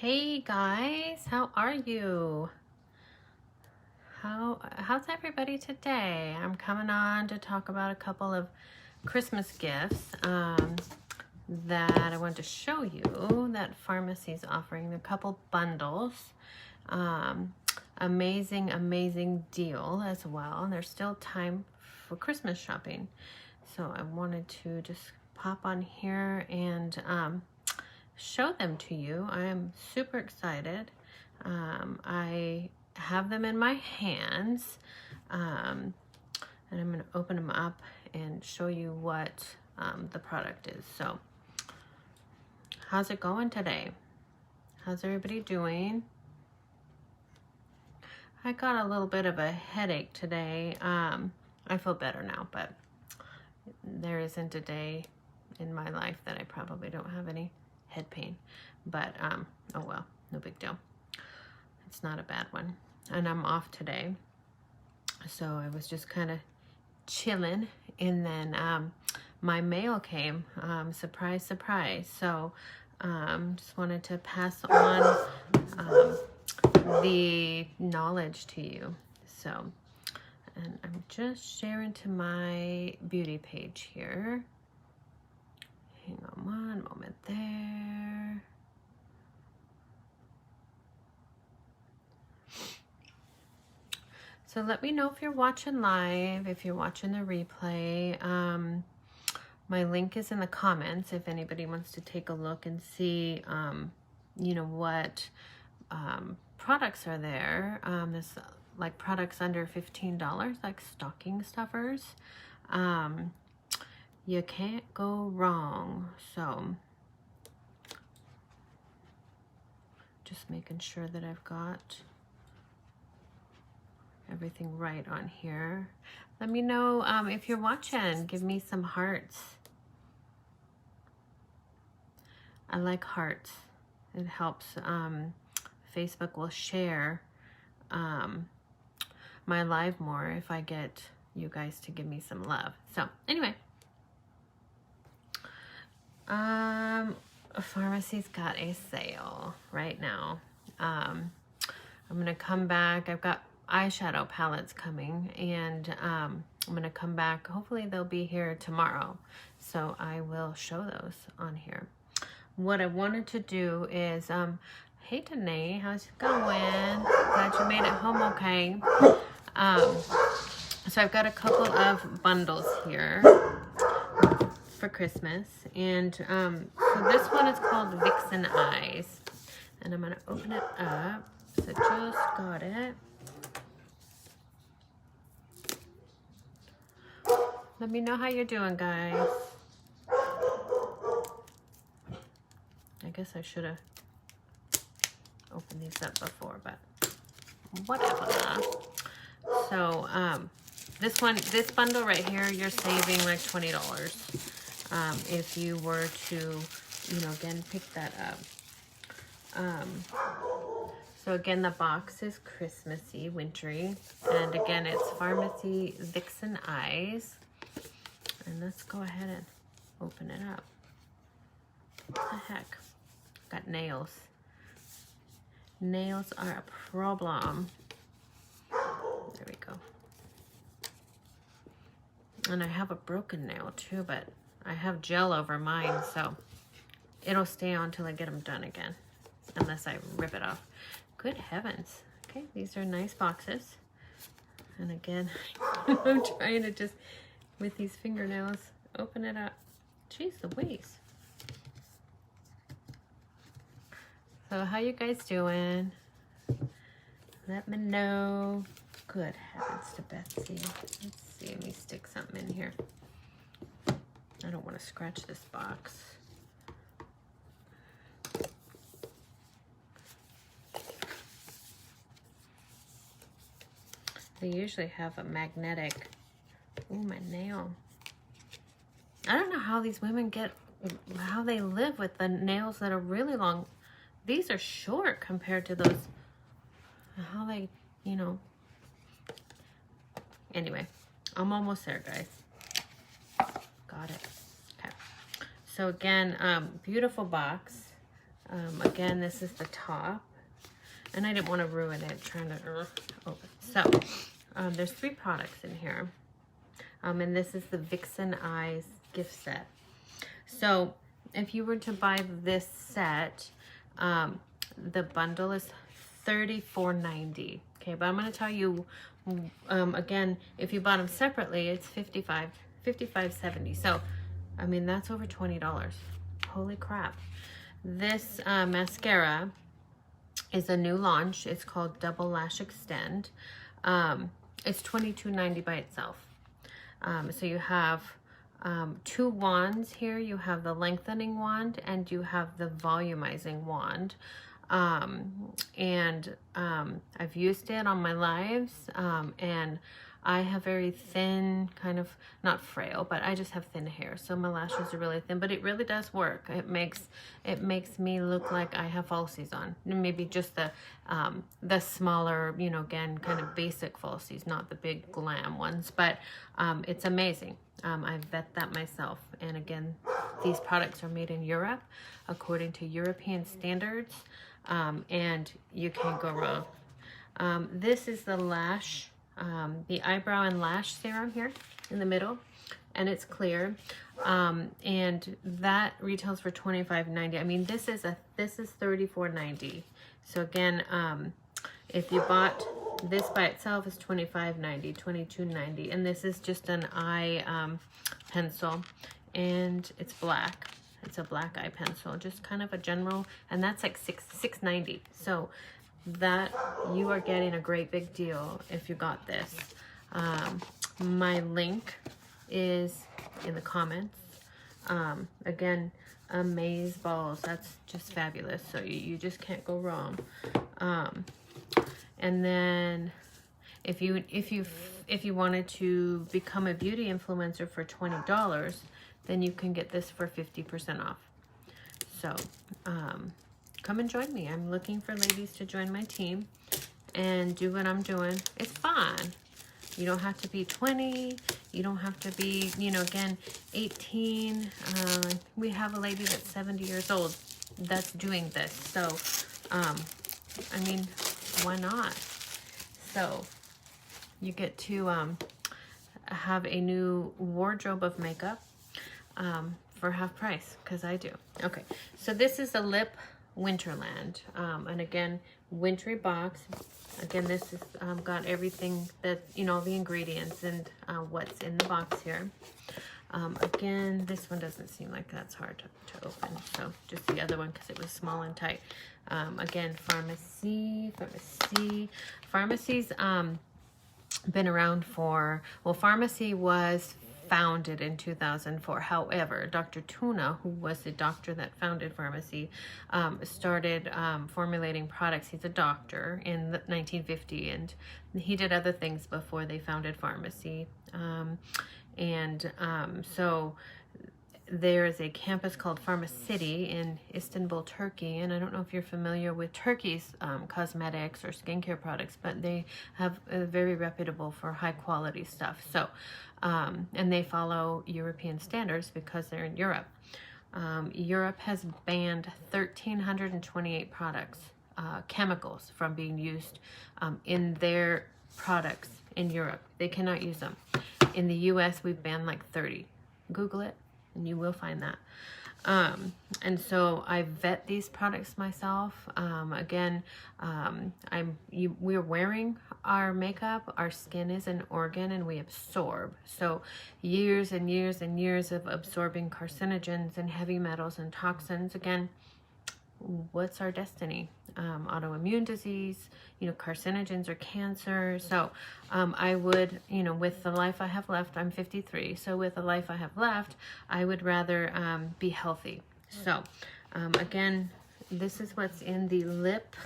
Hey guys, how are you? How's everybody today? I'm coming on to talk about a couple of Christmas gifts that I want to show you that Farmasi is offering. A couple bundles. Amazing deal as well. And there's still time for Christmas shopping. So I wanted to just pop on here and show them to you. I am super excited. I have them in my hands, and I'm going to open them up and show you what the product is. So how's it going today? How's everybody doing? I got a little bit of a headache today. I feel better now, but there isn't a day in my life that I probably don't have any head pain, but oh well, no big deal. It's not a bad one. And I'm off today, so I was just kind of chilling, and then my mail came. Surprise, so just wanted to pass on the knowledge to you. So, and I'm just sharing to my beauty page here. Hang on one moment there. So let me know if you're watching live, if you're watching the replay. My link is in the comments if anybody wants to take a look and see, you know, what products are there. There's like products under $15, like stocking stuffers. You can't go wrong. So just making sure that I've got everything right on here. Let me know if you're watching. Give me some hearts. I like hearts. It helps. Facebook will share my live more if I get you guys to give me some love. So anyway, Farmasi's got a sale right now. I'm gonna come back. I've got eyeshadow palettes coming, and I'm gonna come back. Hopefully they'll be here tomorrow, so I will show those on here. What I wanted to do is hey Danae, how's it going? Glad you made it home okay. So I've got a couple of bundles here for Christmas, and so this one is called Vixen Eyes, and I'm gonna open it up. So just got it. Let me know how you're doing, guys. I guess I should have opened these up before, but whatever. So this bundle right here, you're saving like $20 if you were to, you know, again, pick that up. So again, the box is Christmassy, wintry, and again, it's Farmasi Vixen Eyes. And let's go ahead and open it up. What the heck? Got nails. Nails are a problem. There we go. And I have a broken nail too, but I have gel over mine, so it'll stay on till I get them done again, unless I rip it off. Good heavens. Okay, these are nice boxes. And again, I'm trying to just, with these fingernails, open it up. Jeez Louise. So how you guys doing? Let me know. Good heavens to Betsy. Let's see, let me stick something in here. I don't want to scratch this box. They usually have a magnetic. Oh, my nail. I don't know how these women how they live with the nails that are really long. These are short compared to those. How they, you know. Anyway, I'm almost there, guys. Got it. Okay. So again, beautiful box. Again, this is the top. And I didn't want to ruin it trying to open. So, there's 3 products in here. And this is the Vixen Eyes gift set. So, if you were to buy this set, the bundle is $34.90. Okay, but I'm going to tell you, again, if you bought them separately, it's $55.70. So, I mean, that's over $20. Holy crap. This mascara is a new launch. It's called Double Lash Extend. It's $22.90 by itself. So you have 2 wands here. You have the lengthening wand and you have the volumizing wand. I've used it on my lives, and I have very thin, kind of, not frail, but I just have thin hair, so my lashes are really thin, but it really does work. It makes me look like I have falsies on. Maybe just the smaller, you know, again, kind of basic falsies, not the big glam ones, but it's amazing. I vet that myself, and again, these products are made in Europe according to European standards, and you can't go wrong. This is the lash, the eyebrow and lash serum here in the middle, and it's clear, and that retails for $25.90. I mean, this is $34.90. So again, if you bought this by itself, is $25.90, $22.90, and this is just an eye pencil, and it's black. It's a black eye pencil, just kind of a general, and that's like $6.90. So that you are getting a great big deal if you got this. My link is in the comments. Again, Amaze Balls, that's just fabulous. So you just can't go wrong. And then if you wanted to become a beauty influencer for $20, then you can get this for 50% off. So come and join me. I'm looking for ladies to join my team and do what I'm doing. It's fun. You don't have to be 20. You don't have to be, you know, again, 18. We have a lady that's 70 years old that's doing this. So, I mean, why not? So, you get to have a new wardrobe of makeup for half price, because I do. Okay, so this is a lip Winterland, and again, wintry box. Again, this is got everything that, you know, the ingredients and what's in the box here. Again, this one doesn't seem like that's hard to open, so just the other one because it was small and tight. Again, Farmasi's been around for, well, Farmasi was founded in 2004. However, Dr. Tuna, who was the doctor that founded Farmasi, started formulating products. He's a doctor in 1950, and he did other things before they founded Farmasi. So there is a campus called Farmasi in Istanbul, Turkey, and I don't know if you're familiar with Turkey's cosmetics or skincare products, but they have a very reputable for high quality stuff. So, and they follow European standards because they're in Europe. Europe has banned 1,328 products, chemicals, from being used in their products in Europe. They cannot use them. In the US, we've banned like 30. Google it, and you will find that. And so I vet these products myself. Again, we're wearing our makeup. Our skin is an organ, and we absorb. So years and years and years of absorbing carcinogens and heavy metals and toxins. Again, what's our destiny? Autoimmune disease, you know, carcinogens or cancer. So I would, you know, with the life I have left, I'm 53. So with the life I have left, I would rather be healthy. So again, this is what's in the Lip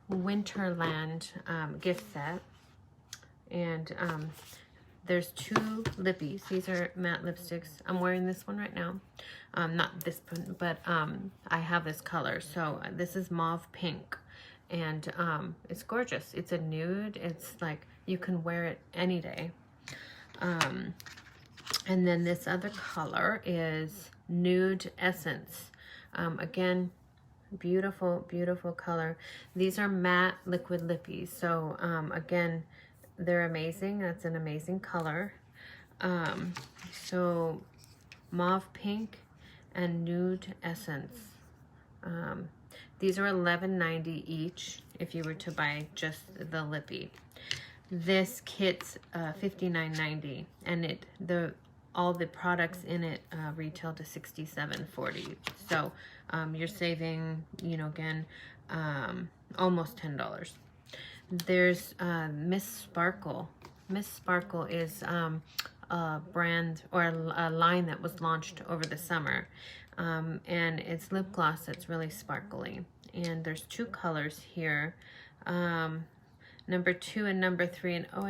Winterland gift set. And there's 2 lippies. These are matte lipsticks. I'm wearing this one right now. Not this one, but I have this color. So this is mauve pink, and it's gorgeous. It's a nude. It's like you can wear it any day. And then this other color is Nude Essence. Again, Beautiful, beautiful color. These are matte liquid lippies. So again, they're amazing. That's an amazing color. So mauve pink and nude essence. These are $11.90 each if you were to buy just the lippy. This kit's $59.90, and all the products in it retail to $67.40. So you're saving, you know, again, almost $10. There's Miss Sparkle. Miss Sparkle is a brand or a line that was launched over the summer, and it's lip gloss that's really sparkly. And there's two colors here, number 2 and number 3. And oh,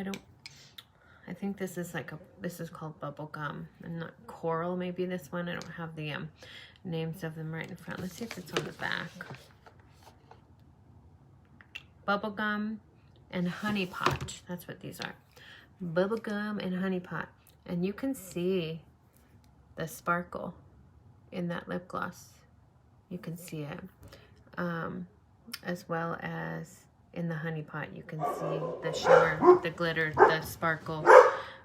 I think this is this is called bubblegum and not coral. Maybe this one. I don't have the names of them right in front. Let's see if it's on the back. Bubblegum and honey pot. That's what these are. Bubblegum and honey pot. And you can see the sparkle in that lip gloss. You can see it. As well as in the honey pot, you can see the shimmer, the glitter, the sparkle.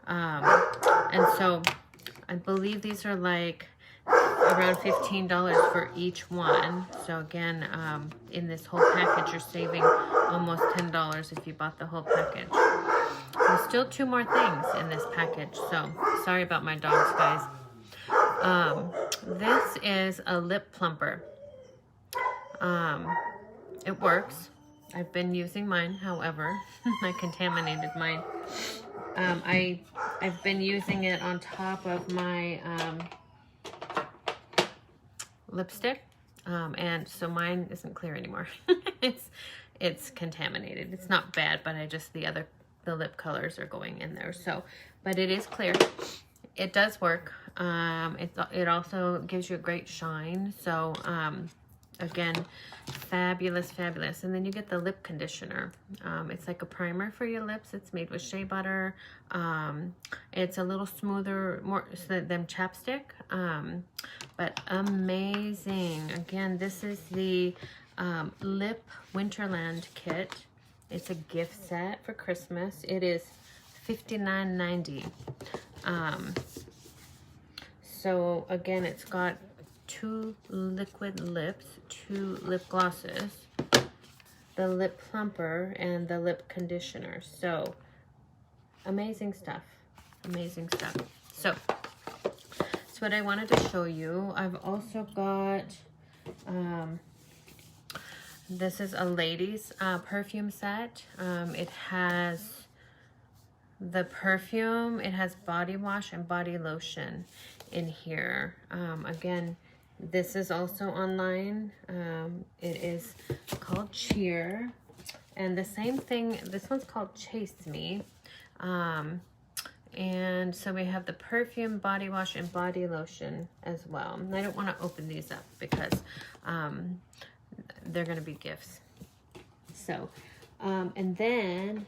And so I believe these are like around $15 for each one. So again, in this whole package, you're saving almost $10 if you bought the whole package. There's still 2 more things in this package, so sorry about my dogs, guys. This is a lip plumper. It works. I've been using mine, however, I contaminated mine. I've been using it on top of my lipstick, and so mine isn't clear anymore. It's contaminated. It's not bad, but the lip colors are going in there. So, but it is clear. It does work. It also gives you a great shine. So, again, fabulous, fabulous. And then you get the lip conditioner. It's like a primer for your lips. It's made with shea butter. It's a little smoother, more than chapstick, but amazing. Again, this is the Lip Winterland kit. It's a gift set for Christmas. It is $59.90. So again, it's got 2 liquid lips, 2 lip glosses, the lip plumper, and the lip conditioner. So amazing stuff. Amazing stuff. So that's what I wanted to show you. I've also got this is a ladies perfume set. It has the perfume, it has body wash and body lotion in here. Again, this is also online. It is called Cheer, and the same thing, this one's called Chase Me. And so we have the perfume, body wash, and body lotion as well. And I don't want to open these up because they're going to be gifts. So, and then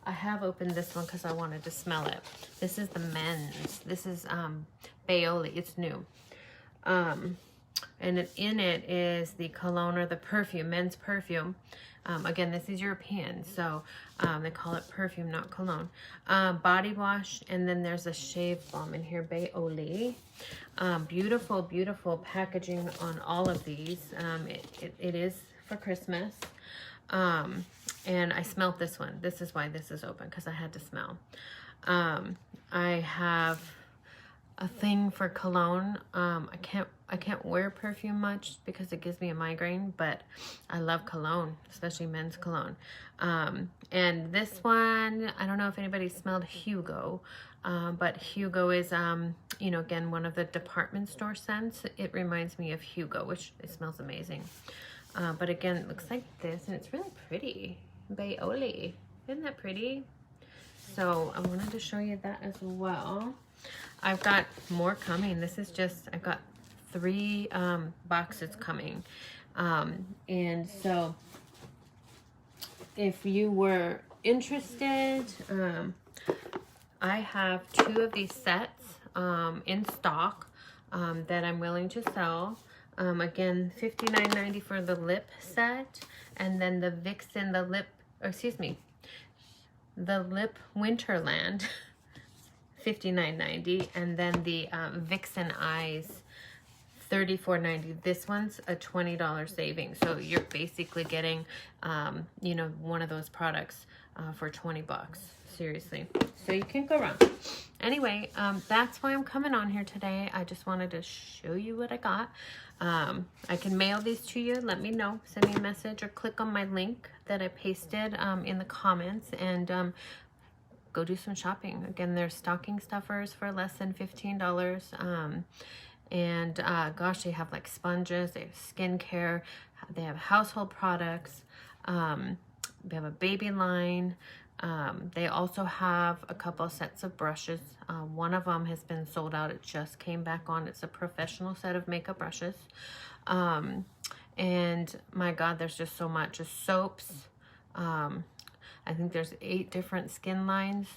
I have opened this one because I wanted to smell it. This is the men's. This is Baoli. It's new. And in it is the cologne or the perfume, men's perfume. Again, this is European, so they call it perfume, not cologne. Body wash, and then there's a shave balm in here, Baoli. Beautiful, beautiful packaging on all of these. It is for Christmas. And I smelled this one. This is why this is open, because I had to smell. I have a thing for cologne. I can't wear perfume much because it gives me a migraine, but I love cologne, especially men's cologne. And this one, I don't know if anybody smelled Hugo, but Hugo is, you know, again, one of the department store scents. It reminds me of Hugo, which it smells amazing. But again, it looks like this, and it's really pretty. Baoli. Isn't that pretty? So I wanted to show you that as well. I've got more coming. This is just, I've got 3 boxes coming. And so if you were interested, I have 2 of these sets in stock that I'm willing to sell. Again, $59.90 for the lip set. And then the Vixen, the lip Winterland, $59.90. And then the Vixen eyes, $34.90. This one's a $20 saving. So you're basically getting, you know, one of those products for 20 bucks. Seriously. So you can't go wrong. Anyway, that's why I'm coming on here today. I just wanted to show you what I got. I can mail these to you. Let me know. Send me a message or click on my link that I pasted in the comments and go do some shopping. Again, there's stocking stuffers for less than $15. And gosh, they have like sponges, they have skincare, they have household products, they have a baby line. They also have a couple sets of brushes. One of them has been sold out. It just came back on. It's a professional set of makeup brushes. And my God, there's just so much. Just soaps. I think there's 8 different skin lines.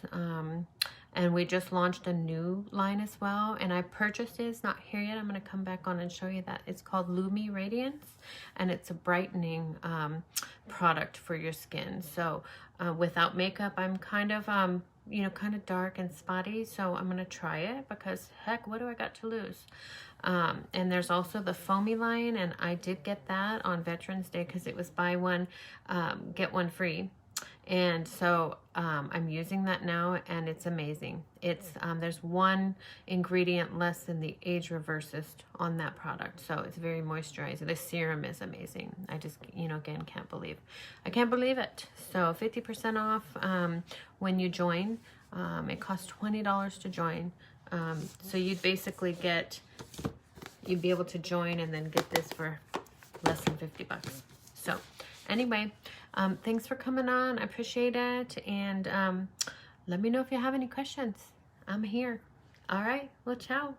And we just launched a new line as well. And I purchased it. It's not here yet. I'm going to come back on and show you that. It's called Lumi Radiance. And it's a brightening product for your skin. So without makeup, I'm kind of, you know, kind of dark and spotty. So I'm going to try it because, heck, what do I got to lose? And there's also the foamy line. And I did get that on Veterans Day because it was buy one, get one free. And so I'm using that now, and it's amazing. It's there's one ingredient less than the age reversist on that product, so it's very moisturizing. The serum is amazing. I just, you know, again, I can't believe it. So 50% off when you join. It costs $20 to join. So you'd basically you'd be able to join and then get this for less than 50 bucks. So anyway, thanks for coming on. I appreciate it. And let me know if you have any questions. I'm here. All right. Well, ciao.